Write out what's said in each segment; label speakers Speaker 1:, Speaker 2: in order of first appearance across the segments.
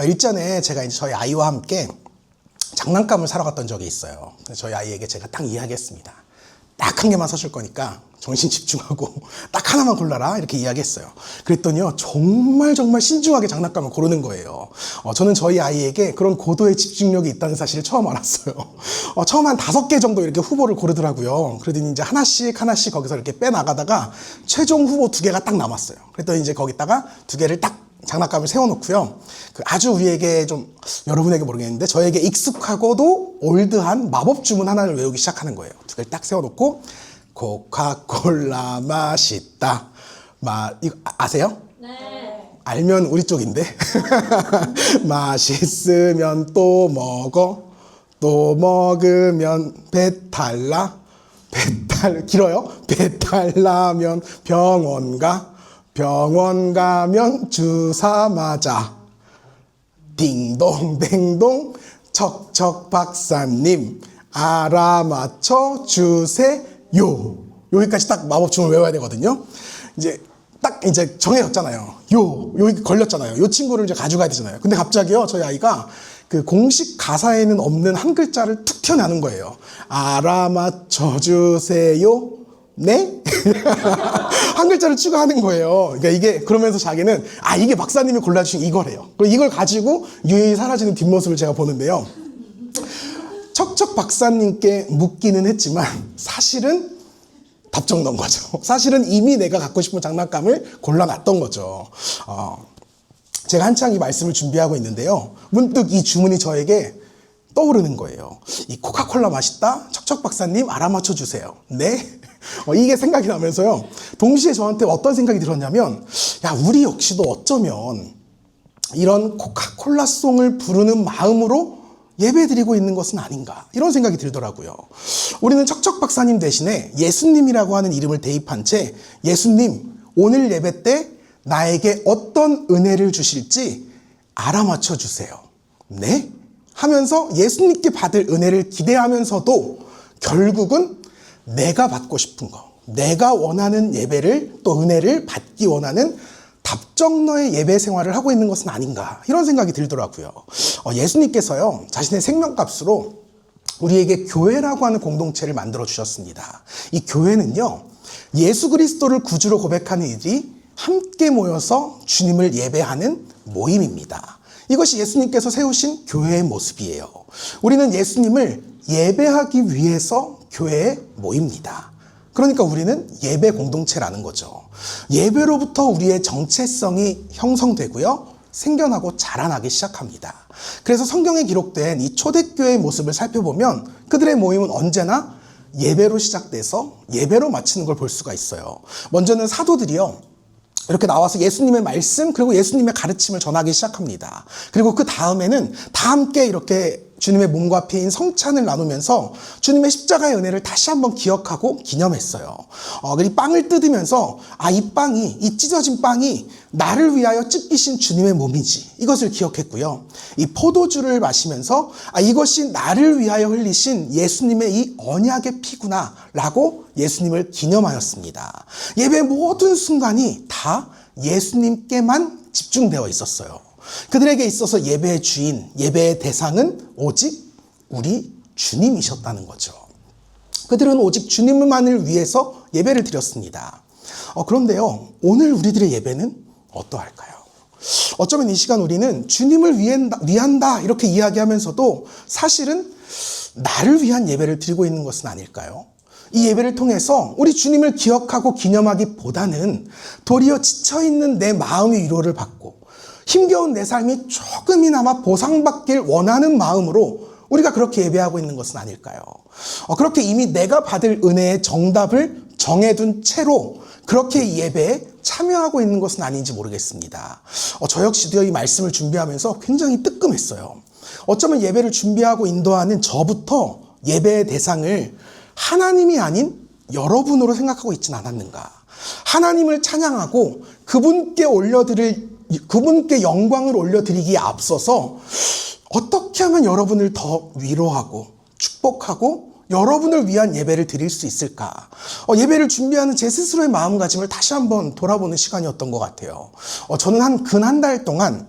Speaker 1: 일전에 제가 이제 저희 아이와 함께 장난감을 사러 갔던 적이 있어요. 저희 아이에게 제가 딱 이야기했습니다. 딱 한 개만 사줄 거니까 정신 집중하고 딱 하나만 골라라 이렇게 이야기했어요. 그랬더니요 정말 신중하게 장난감을 고르는 거예요. 저는 저희 아이에게 그런 고도의 집중력이 있다는 사실을 처음 알았어요. 처음 한 5개 정도 이렇게 후보를 고르더라고요. 그러더니 이제 하나씩 거기서 이렇게 빼나가다가 최종 후보 2개가 딱 남았어요. 그랬더니 이제 거기다가 2개를 딱 장난감을 세워놓고요. 아주 우리에게 좀, 여러분에게 모르겠는데 저에게 익숙하고도 올드한 마법 주문 하나를 외우기 시작하는 거예요. 2개를 딱 세워놓고 코카콜라 맛있다. 이거 아세요?
Speaker 2: 네.
Speaker 1: 알면 우리 쪽인데. 맛있으면 또 먹어. 또 먹으면 배탈 나. 길어요? 배탈 나면 병원 가. 병원 가면 주사 맞아. 딩동댕동 척척 박사님 알아맞혀 주세요. 여기까지 딱 마법 주문을 외워야 되거든요. 이제 딱 이제 정해졌잖아요. 여기 걸렸잖아요. 요 친구를 이제 가져가야 되잖아요. 근데 갑자기요 저희 아이가 그 공식 가사에는 없는 한 글자를 툭 튀어나오는 거예요. 알아맞혀 주세요. 네? 한 글자를 추가하는 거예요. 그러니까 이게 그러면서 자기는 이게 박사님이 골라주신 이거래요. 그리고 이걸 가지고 유유히 사라지는 뒷모습을 제가 보는데요. 척척 박사님께 묻기는 했지만 사실은 답정 넣은 거죠. 사실은 이미 내가 갖고 싶은 장난감을 골라놨던 거죠. 제가 한창 이 말씀을 준비하고 있는데요. 문득 이 주문이 저에게 떠오르는 거예요. 이 코카콜라 맛있다? 척척 박사님 알아맞혀 주세요. 네? 이게 생각이 나면서요. 동시에 저한테 어떤 생각이 들었냐면 우리 역시도 어쩌면 이런 코카콜라송을 부르는 마음으로 예배드리고 있는 것은 아닌가 이런 생각이 들더라고요. 우리는 척척 박사님 대신에 예수님이라고 하는 이름을 대입한 채 예수님 오늘 예배 때 나에게 어떤 은혜를 주실지 알아맞혀 주세요. 네? 하면서 예수님께 받을 은혜를 기대하면서도 결국은 내가 받고 싶은 거, 내가 원하는 예배를 또 은혜를 받기 원하는 답정너의 예배 생활을 하고 있는 것은 아닌가 이런 생각이 들더라고요. 예수님께서요 자신의 생명값으로 우리에게 교회라고 하는 공동체를 만들어 주셨습니다. 이 교회는요 예수 그리스도를 구주로 고백하는 이들이 함께 모여서 주님을 예배하는 모임입니다. 이것이 예수님께서 세우신 교회의 모습이에요. 우리는 예수님을 예배하기 위해서 교회에 모입니다. 그러니까 우리는 예배 공동체라는 거죠. 예배로부터 우리의 정체성이 형성되고요. 생겨나고 자라나기 시작합니다. 그래서 성경에 기록된 이 초대교회의 모습을 살펴보면 그들의 모임은 언제나 예배로 시작돼서 예배로 마치는 걸 볼 수가 있어요. 먼저는 사도들이요. 이렇게 나와서 예수님의 말씀 그리고 예수님의 가르침을 전하기 시작합니다. 그리고 그 다음에는 다 함께 이렇게 주님의 몸과 피인 성찬을 나누면서 주님의 십자가의 은혜를 다시 한번 기억하고 기념했어요. 그리고 빵을 뜯으면서 이 찢어진 빵이 나를 위하여 찢기신 주님의 몸이지 이것을 기억했고요. 이 포도주를 마시면서 이것이 나를 위하여 흘리신 예수님의 이 언약의 피구나 라고 예수님을 기념하였습니다. 예배의 모든 순간이 다 예수님께만 집중되어 있었어요. 그들에게 있어서 예배의 주인, 예배의 대상은 오직 우리 주님이셨다는 거죠. 그들은 오직 주님만을 위해서 예배를 드렸습니다. 그런데요, 오늘 우리들의 예배는 어떠할까요? 어쩌면 이 시간 우리는 주님을 위한다 이렇게 이야기하면서도 사실은 나를 위한 예배를 드리고 있는 것은 아닐까요? 이 예배를 통해서 우리 주님을 기억하고 기념하기보다는 도리어 지쳐있는 내 마음의 위로를 받고 힘겨운 내 삶이 조금이나마 보상받길 원하는 마음으로 우리가 그렇게 예배하고 있는 것은 아닐까요? 그렇게 이미 내가 받을 은혜의 정답을 정해둔 채로 그렇게 예배에 참여하고 있는 것은 아닌지 모르겠습니다. 저 역시도 이 말씀을 준비하면서 굉장히 뜨끔했어요. 어쩌면 예배를 준비하고 인도하는 저부터 예배의 대상을 하나님이 아닌 여러분으로 생각하고 있진 않았는가. 하나님을 찬양하고 그분께 영광을 올려드리기에 앞서서 어떻게 하면 여러분을 더 위로하고 축복하고 여러분을 위한 예배를 드릴 수 있을까? 예배를 준비하는 제 스스로의 마음가짐을 다시 한번 돌아보는 시간이었던 것 같아요. 저는 근 한 달 동안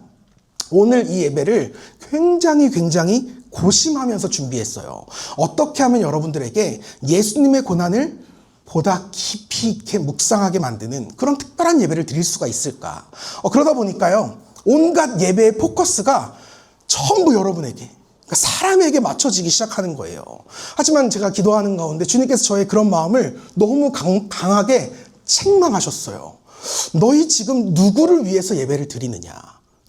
Speaker 1: 오늘 이 예배를 굉장히 고심하면서 준비했어요. 어떻게 하면 여러분들에게 예수님의 고난을 보다 깊이 있게 묵상하게 만드는 그런 특별한 예배를 드릴 수가 있을까? 그러다 보니까요, 온갖 예배의 포커스가 전부 여러분에게, 그러니까 사람에게 맞춰지기 시작하는 거예요. 하지만 제가 기도하는 가운데 주님께서 저의 그런 마음을 너무 강하게 책망하셨어요. 너희 지금 누구를 위해서 예배를 드리느냐?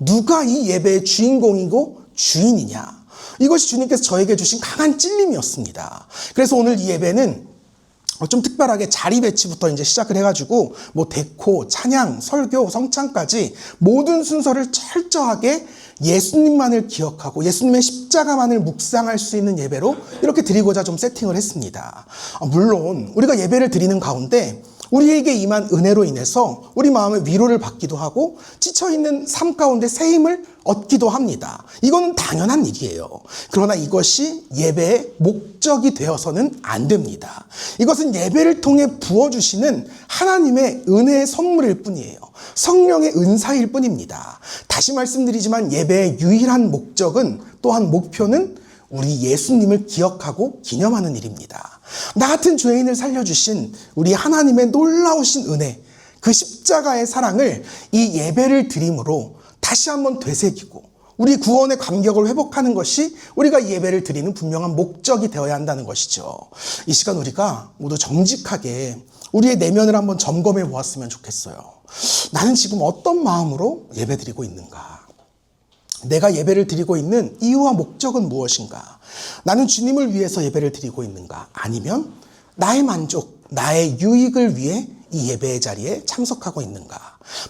Speaker 1: 누가 이 예배의 주인공이고 주인이냐? 이것이 주님께서 저에게 주신 강한 찔림이었습니다. 그래서 오늘 이 예배는 좀 특별하게 자리 배치부터 이제 시작을 해가지고 뭐 데코, 찬양, 설교, 성찬까지 모든 순서를 철저하게 예수님만을 기억하고 예수님의 십자가만을 묵상할 수 있는 예배로 이렇게 드리고자 좀 세팅을 했습니다. 물론 우리가 예배를 드리는 가운데 우리에게 임한 은혜로 인해서 우리 마음의 위로를 받기도 하고 지쳐있는 삶 가운데 새 힘을 얻기도 합니다. 이거는 당연한 일이에요. 그러나 이것이 예배의 목적이 되어서는 안 됩니다. 이것은 예배를 통해 부어주시는 하나님의 은혜의 선물일 뿐이에요. 성령의 은사일 뿐입니다. 다시 말씀드리지만 예배의 유일한 목적은, 또한 목표는 우리 예수님을 기억하고 기념하는 일입니다. 나 같은 죄인을 살려주신 우리 하나님의 놀라우신 은혜, 그 십자가의 사랑을 이 예배를 드림으로 다시 한번 되새기고 우리 구원의 감격을 회복하는 것이 우리가 이 예배를 드리는 분명한 목적이 되어야 한다는 것이죠. 이 시간 우리가 모두 정직하게 우리의 내면을 한번 점검해 보았으면 좋겠어요. 나는 지금 어떤 마음으로 예배 드리고 있는가? 내가 예배를 드리고 있는 이유와 목적은 무엇인가? 나는 주님을 위해서 예배를 드리고 있는가? 아니면 나의 만족, 나의 유익을 위해 이 예배의 자리에 참석하고 있는가?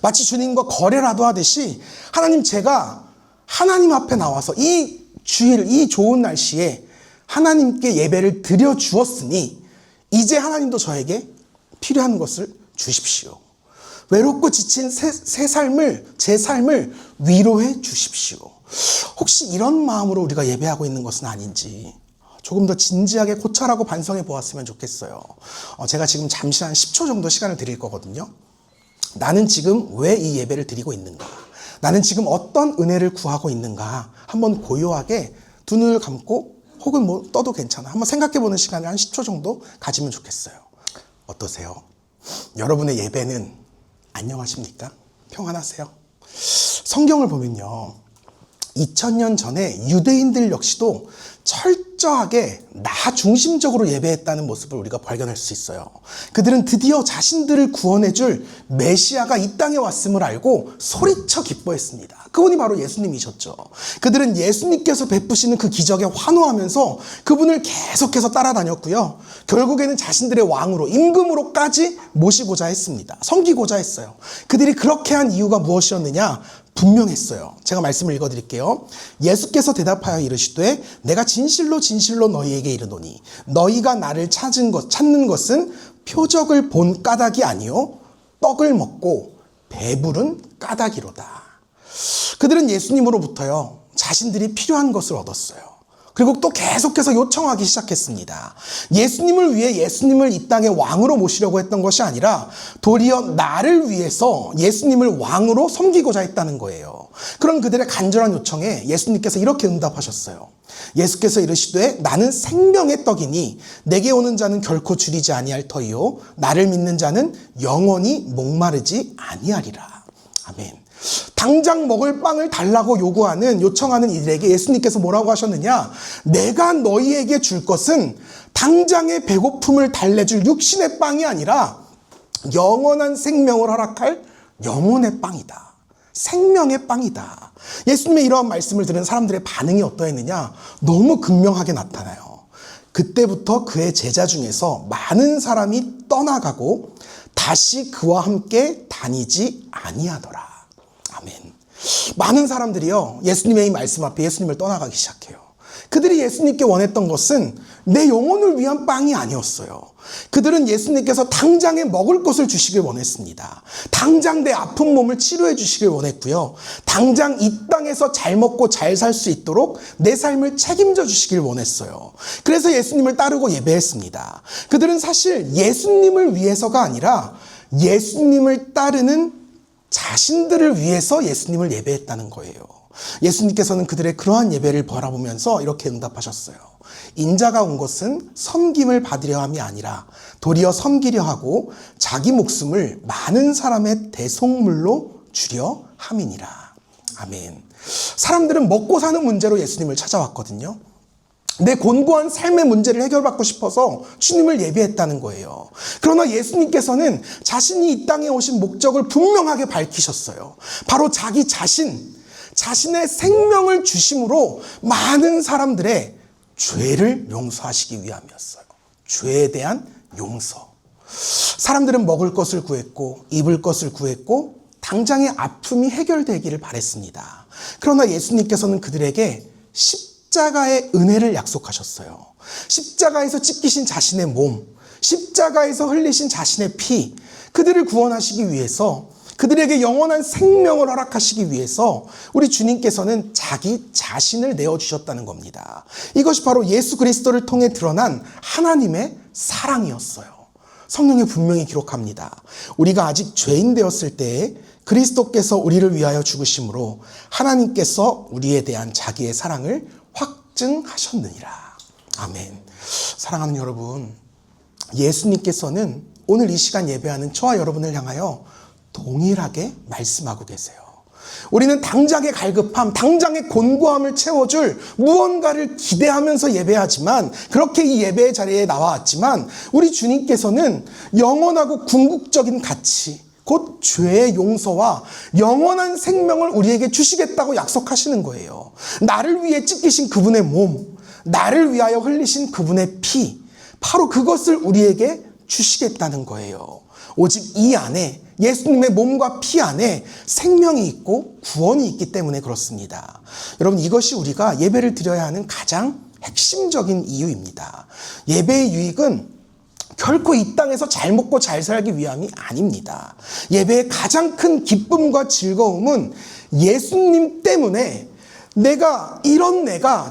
Speaker 1: 마치 주님과 거래라도 하듯이 하나님, 제가 하나님 앞에 나와서 이 주일, 이 좋은 날씨에 하나님께 예배를 드려 주었으니 이제 하나님도 저에게 필요한 것을 주십시오. 외롭고 지친 제 삶을 위로해 주십시오. 혹시 이런 마음으로 우리가 예배하고 있는 것은 아닌지 조금 더 진지하게 고찰하고 반성해 보았으면 좋겠어요. 제가 지금 잠시 한 10초 정도 시간을 드릴 거거든요. 나는 지금 왜 이 예배를 드리고 있는가? 나는 지금 어떤 은혜를 구하고 있는가? 한번 고요하게 두 눈을 감고 혹은 뭐 떠도 괜찮아. 한번 생각해 보는 시간을 한 10초 정도 가지면 좋겠어요. 어떠세요? 여러분의 예배는 안녕하십니까? 평안하세요? 성경을 보면요, 2000년 전에 유대인들 역시도 철저하게 나 중심적으로 예배했다는 모습을 우리가 발견할 수 있어요. 그들은 드디어 자신들을 구원해줄 메시아가 이 땅에 왔음을 알고 소리쳐 기뻐했습니다. 그분이 바로 예수님이셨죠. 그들은 예수님께서 베푸시는 그 기적에 환호하면서 그분을 계속해서 따라다녔고요. 결국에는 자신들의 왕으로, 임금으로까지 모시고자 했습니다. 섬기고자 했어요. 그들이 그렇게 한 이유가 무엇이었느냐? 분명했어요. 제가 말씀을 읽어드릴게요. 예수께서 대답하여 이르시되 내가 진실로 너희에게 이르노니 너희가 나를 찾는 것은 표적을 본 까닭이 아니요 떡을 먹고 배부른 까닭이로다. 그들은 예수님으로부터요, 자신들이 필요한 것을 얻었어요. 그리고 또 계속해서 요청하기 시작했습니다. 예수님을 위해 예수님을 이 땅에 왕으로 모시려고 했던 것이 아니라 도리어 나를 위해서 예수님을 왕으로 섬기고자 했다는 거예요. 그런 그들의 간절한 요청에 예수님께서 이렇게 응답하셨어요. 예수께서 이르시되 나는 생명의 떡이니 내게 오는 자는 결코 줄이지 아니할 터이요 나를 믿는 자는 영원히 목마르지 아니하리라. 아멘. 당장 먹을 빵을 달라고 요청하는 이들에게 예수님께서 뭐라고 하셨느냐? 내가 너희에게 줄 것은 당장의 배고픔을 달래줄 육신의 빵이 아니라 영원한 생명을 허락할 영혼의 빵이다. 생명의 빵이다. 예수님의 이러한 말씀을 들은 사람들의 반응이 어떠했느냐? 너무 극명하게 나타나요. 그때부터 그의 제자 중에서 많은 사람이 떠나가고 다시 그와 함께 다니지 아니하더라. 아멘. 많은 사람들이요, 예수님의 이 말씀 앞에 예수님을 떠나가기 시작해요. 그들이 예수님께 원했던 것은 내 영혼을 위한 빵이 아니었어요. 그들은 예수님께서 당장에 먹을 것을 주시길 원했습니다. 당장 내 아픈 몸을 치료해 주시길 원했고요. 당장 이 땅에서 잘 먹고 잘 살 수 있도록 내 삶을 책임져 주시길 원했어요. 그래서 예수님을 따르고 예배했습니다. 그들은 사실 예수님을 위해서가 아니라 예수님을 따르는 자신들을 위해서 예수님을 예배했다는 거예요. 예수님께서는 그들의 그러한 예배를 바라보면서 이렇게 응답하셨어요. 인자가 온 것은 섬김을 받으려 함이 아니라 도리어 섬기려 하고 자기 목숨을 많은 사람의 대속물로 주려 함이니라. 아멘. 사람들은 먹고 사는 문제로 예수님을 찾아왔거든요. 내 곤고한 삶의 문제를 해결받고 싶어서 주님을 예배했다는 거예요. 그러나 예수님께서는 자신이 이 땅에 오신 목적을 분명하게 밝히셨어요. 바로 자기 자신의 생명을 주심으로 많은 사람들의 죄를 용서하시기 위함이었어요. 죄에 대한 용서. 사람들은 먹을 것을 구했고 입을 것을 구했고 당장의 아픔이 해결되기를 바랬습니다. 그러나 예수님께서는 그들에게 십자가의 은혜를 약속하셨어요. 십자가에서 찢기신 자신의 몸, 십자가에서 흘리신 자신의 피, 그들을 구원하시기 위해서, 그들에게 영원한 생명을 허락하시기 위해서 우리 주님께서는 자기 자신을 내어주셨다는 겁니다. 이것이 바로 예수 그리스도를 통해 드러난 하나님의 사랑이었어요. 성경에 분명히 기록합니다. 우리가 아직 죄인 되었을 때에 그리스도께서 우리를 위하여 죽으심으로 하나님께서 우리에 대한 자기의 사랑을 확증하셨느니라. 아멘. 사랑하는 여러분, 예수님께서는 오늘 이 시간 예배하는 저와 여러분을 향하여 동일하게 말씀하고 계세요. 우리는 당장의 갈급함, 당장의 곤고함을 채워줄 무언가를 기대하면서 예배하지만, 그렇게 이 예배의 자리에 나와왔지만 우리 주님께서는 영원하고 궁극적인 가치, 곧 죄의 용서와 영원한 생명을 우리에게 주시겠다고 약속하시는 거예요. 나를 위해 찢기신 그분의 몸, 나를 위하여 흘리신 그분의 피, 바로 그것을 우리에게 주시겠다는 거예요. 오직 이 안에, 예수님의 몸과 피 안에 생명이 있고 구원이 있기 때문에 그렇습니다. 여러분, 이것이 우리가 예배를 드려야 하는 가장 핵심적인 이유입니다. 예배의 유익은 결코 이 땅에서 잘 먹고 잘 살기 위함이 아닙니다. 예배의 가장 큰 기쁨과 즐거움은 예수님 때문에 내가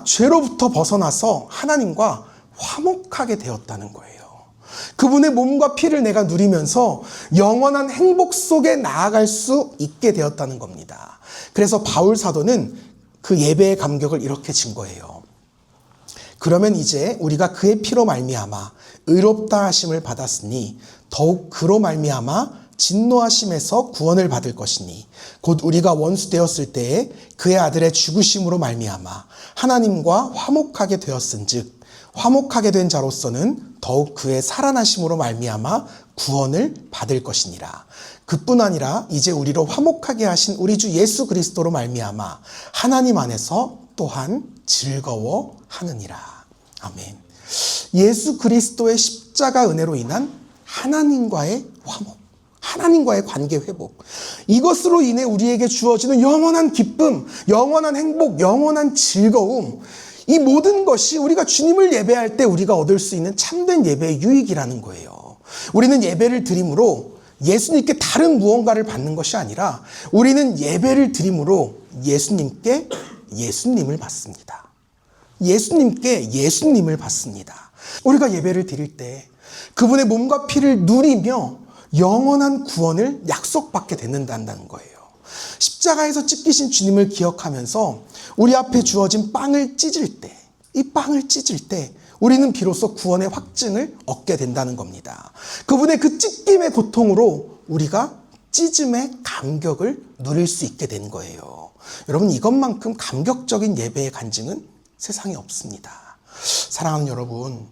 Speaker 1: 죄로부터 벗어나서 하나님과 화목하게 되었다는 거예요. 그분의 몸과 피를 내가 누리면서 영원한 행복 속에 나아갈 수 있게 되었다는 겁니다. 그래서 바울 사도는 그 예배의 감격을 이렇게 증거해요. 그러면 이제 우리가 그의 피로 말미암아 의롭다 하심을 받았으니 더욱 그로 말미암아 진노하심에서 구원을 받을 것이니 곧 우리가 원수 되었을 때에 그의 아들의 죽으심으로 말미암아 하나님과 화목하게 되었은즉 화목하게 된 자로서는 더욱 그의 살아나심으로 말미암아 구원을 받을 것이니라. 그뿐 아니라 이제 우리로 화목하게 하신 우리 주 예수 그리스도로 말미암아 하나님 안에서 또한 즐거워하느니라. 아멘. 예수 그리스도의 십자가 은혜로 인한 하나님과의 화목, 하나님과의 관계 회복, 이것으로 인해 우리에게 주어지는 영원한 기쁨, 영원한 행복, 영원한 즐거움, 이 모든 것이 우리가 주님을 예배할 때 우리가 얻을 수 있는 참된 예배의 유익이라는 거예요. 우리는 예배를 드림으로 예수님께 다른 무언가를 받는 것이 아니라 우리는 예배를 드림으로 예수님께 예수님을 받습니다. 예수님께 예수님을 받습니다. 우리가 예배를 드릴 때 그분의 몸과 피를 누리며 영원한 구원을 약속받게 된다는 거예요. 십자가에서 찢기신 주님을 기억하면서 우리 앞에 주어진 빵을 찢을 때, 이 빵을 찢을 때 우리는 비로소 구원의 확증을 얻게 된다는 겁니다. 그분의 그 찢김의 고통으로 우리가 찢음의 감격을 누릴 수 있게 된 거예요. 여러분, 이것만큼 감격적인 예배의 간증은 세상에 없습니다. 사랑하는 여러분,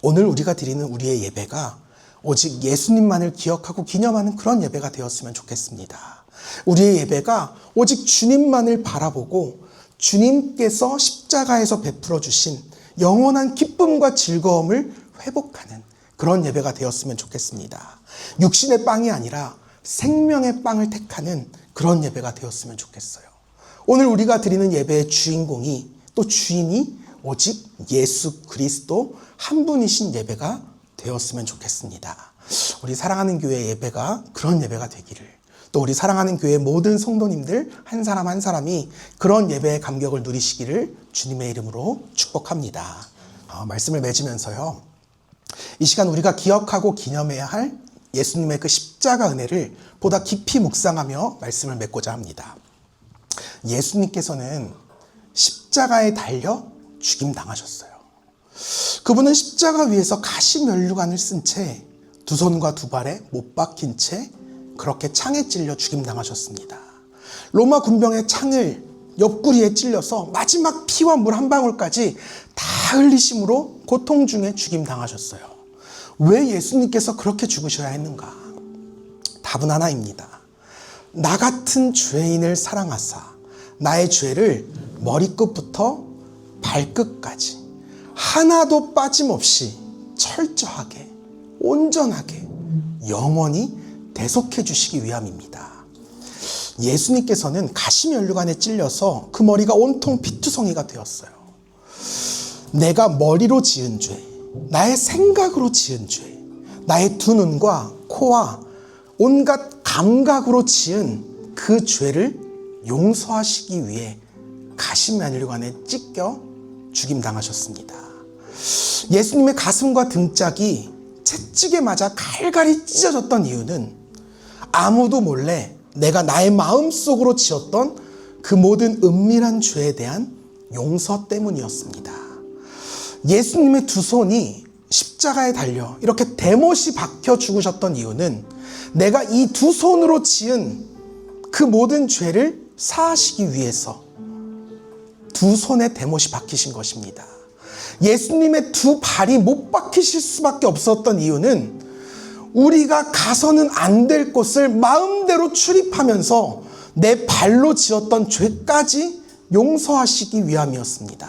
Speaker 1: 오늘 우리가 드리는 우리의 예배가 오직 예수님만을 기억하고 기념하는 그런 예배가 되었으면 좋겠습니다. 우리의 예배가 오직 주님만을 바라보고 주님께서 십자가에서 베풀어 주신 영원한 기쁨과 즐거움을 회복하는 그런 예배가 되었으면 좋겠습니다. 육신의 빵이 아니라 생명의 빵을 택하는 그런 예배가 되었으면 좋겠어요. 오늘 우리가 드리는 예배의 주인공이, 또 주인이 오직 예수 그리스도 한 분이신 예배가 되었으면 좋겠습니다. 우리 사랑하는 교회 예배가 그런 예배가 되기를, 또 우리 사랑하는 교회 모든 성도님들 한 사람 한 사람이 그런 예배의 감격을 누리시기를 주님의 이름으로 축복합니다. 말씀을 맺으면서요, 이 시간 우리가 기억하고 기념해야 할 예수님의 그 십자가 은혜를 보다 깊이 묵상하며 말씀을 맺고자 합니다. 예수님께서는 십자가에 달려 죽임 당하셨어요. 그분은 십자가 위에서 가시면류관을 쓴 채 두 손과 두 발에 못 박힌 채 그렇게 창에 찔려 죽임 당하셨습니다. 로마 군병의 창을 옆구리에 찔려서 마지막 피와 물 한 방울까지 다 흘리심으로 고통 중에 죽임 당하셨어요. 왜 예수님께서 그렇게 죽으셔야 했는가? 답은 하나입니다. 나 같은 죄인을 사랑하사 나의 죄를 머리끝부터 발끝까지 하나도 빠짐없이 철저하게 온전하게 영원히 대속해 주시기 위함입니다. 예수님께서는 가시면류관에 찔려서 그 머리가 온통 피투성이가 되었어요. 내가 머리로 지은 죄, 나의 생각으로 지은 죄, 나의 두 눈과 코와 온갖 감각으로 지은 그 죄를 용서하시기 위해 가시면류관에 찢겨 죽임당하셨습니다. 예수님의 가슴과 등짝이 채찍에 맞아 갈갈이 찢어졌던 이유는 아무도 몰래 내가 나의 마음속으로 지었던 그 모든 은밀한 죄에 대한 용서 때문이었습니다. 예수님의 두 손이 십자가에 달려 이렇게 대못이 박혀 죽으셨던 이유는 내가 이 두 손으로 지은 그 모든 죄를 사하시기 위해서 두 손에 대못이 박히신 것입니다. 예수님의 두 발이 못 박히실 수밖에 없었던 이유는 우리가 가서는 안 될 곳을 마음대로 출입하면서 내 발로 지었던 죄까지 용서하시기 위함이었습니다.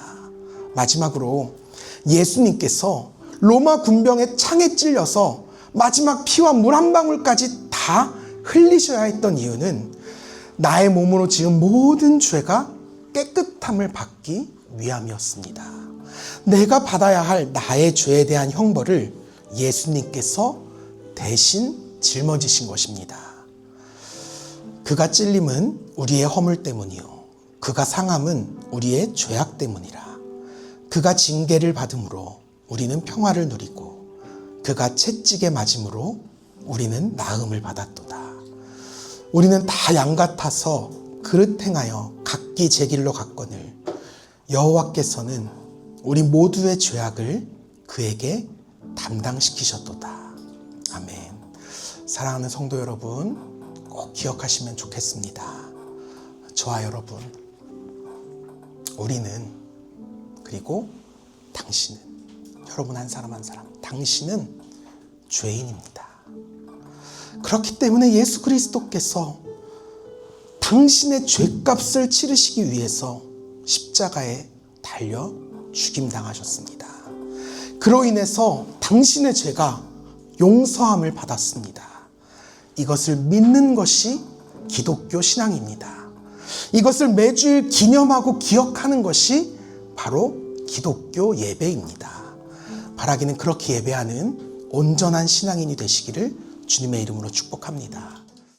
Speaker 1: 마지막으로 예수님께서 로마 군병의 창에 찔려서 마지막 피와 물 한 방울까지 다 흘리셔야 했던 이유는 나의 몸으로 지은 모든 죄가 깨끗함을 받기 위함이었습니다. 내가 받아야 할 나의 죄에 대한 형벌을 예수님께서 대신 짊어지신 것입니다. 그가 찔림은 우리의 허물 때문이요 그가 상함은 우리의 죄악 때문이라. 그가 징계를 받음으로 우리는 평화를 누리고 그가 채찍에 맞음으로 우리는 나음을 받았도다. 우리는 다 양 같아서 그릇 행하여 각기 제 길로 갔거늘 여호와께서는 우리 모두의 죄악을 그에게 담당시키셨도다. 아멘. 사랑하는 성도 여러분, 꼭 기억하시면 좋겠습니다. 저와 여러분, 우리는 그리고 당신은, 여러분 한 사람 한 사람, 당신은 죄인입니다. 그렇기 때문에 예수 그리스도께서 당신의 죄값을 치르시기 위해서 십자가에 달려 죽임당하셨습니다. 그로 인해서 당신의 죄가 용서함을 받았습니다. 이것을 믿는 것이 기독교 신앙입니다. 이것을 매주일 기념하고 기억하는 것이 바로 기독교 예배입니다. 바라기는 그렇게 예배하는 온전한 신앙인이 되시기를 주님의 이름으로 축복합니다.